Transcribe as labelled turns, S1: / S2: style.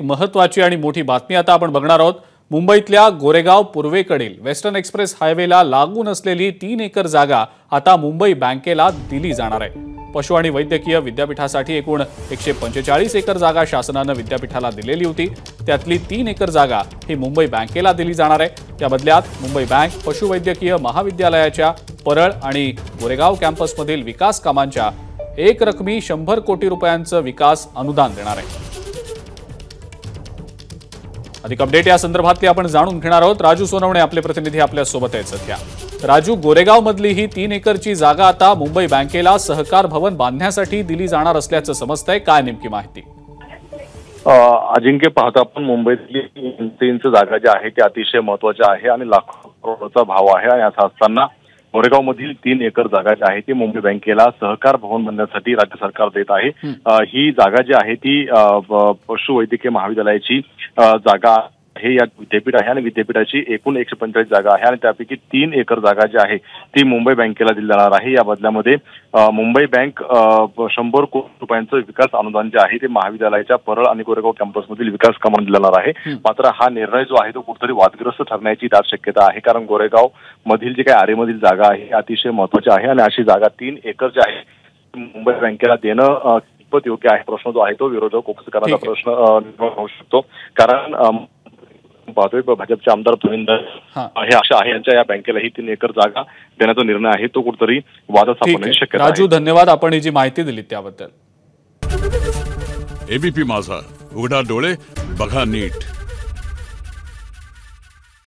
S1: महत्त्वाची आणि मोठी बातमी आता आपण बघणार आहोत। मुंबईतल्या गोरेगाव पूर्वेकडील वेस्टर्न एक्सप्रेस हायवेला लागून असलेली 3 एकर जागा आता मुंबई बँकेला दिली जाणार आहे। पशु आणि वैद्यकीय विद्यापीठासाठी एकूण 145 एकर जागा शासनाने विद्यापीठाला दिलेली होती। त्यातली 3 एकर जागा ही मुंबई बँकेला दिली जाणार आहे। त्या बदल्यात मुंबई बँक पशुवैद्यकीय महाविद्यालयाच्या परळ आणि गोरेगाव कॅम्पसमधील विकास कामांच्या एक रकमी 100 कोटी रुपयांचं विकास अनुदान देणार आहे। अधिक अपडेट या संदर्भातली आपण जाणून घेणार आहोत। राजू सोनवणे आपले प्रतिनिधी आपल्या सोबत आहेत सध्या। राजू, गोरेगाव मधली ही 3 एकरची जागा आता मुंबई बँकेला सहकार भवन बांधण्यासाठी दिली जाणार असल्याचं समजतंय, काय नेमकी माहिती?
S2: अजिंक्य, पाहता आपण मुंबईतली 3 इंच जागा जी आहे ती अतिशय महत्त्वाची आहे आणि लाखो करोडचा भाव आहे। आणि असं असताना गोरेगाव मधील 3 एकर जागा जी आहे ती मुंबई बँकेला सहकार भवन बांधण्यासाठी राज्य सरकार देत आहे। ही जागा जी आहे ती पशुवैद्यकीय महाविद्यालयाची जागा आहे, या विद्यापीठ आहे आणि विद्यापीठाची एकूण 145 जागा आहे आणि त्यापैकी 3 एकर जागा जी आहे ती मुंबई बँकेला दिली जाणार आहे। या बदल्यामध्ये मुंबई बँक 100 कोटी रुपयांचं विकास अनुदान जे आहे ते महाविद्यालयाच्या परळ आणि गोरेगाव कॅम्पसमधील विकास कामांना दिला आहे। मात्र हा निर्णय जो आहे तो कुठेतरी वादग्रस्त ठरण्याची दाट शक्यता आहे, कारण गोरेगाव मधील जे काही आरेमधील जागा आहे अतिशय महत्त्वाची आहे आणि अशी जागा 3 एकर जी आहे मुंबई बँकेला देणं कितपत योग्य आहे, प्रश्न जो आहे तो विरोधक उपस्थितांचा प्रश्न निर्माण होऊ शकतो। कारण पाहतोय भाजपचे आमदार प्रवीण हे आशा आहे यांच्या या बँकेला ही 3 एकर जागा देण्याचा निर्णय आहे तो कुठेतरी वादात सापडण्याची शक्यता आहे।
S1: राजू, धन्यवाद आपण ही जी माहिती दिली त्याबद्दल।
S3: एबीपी माझा, उघडा डोळे बघा नीट।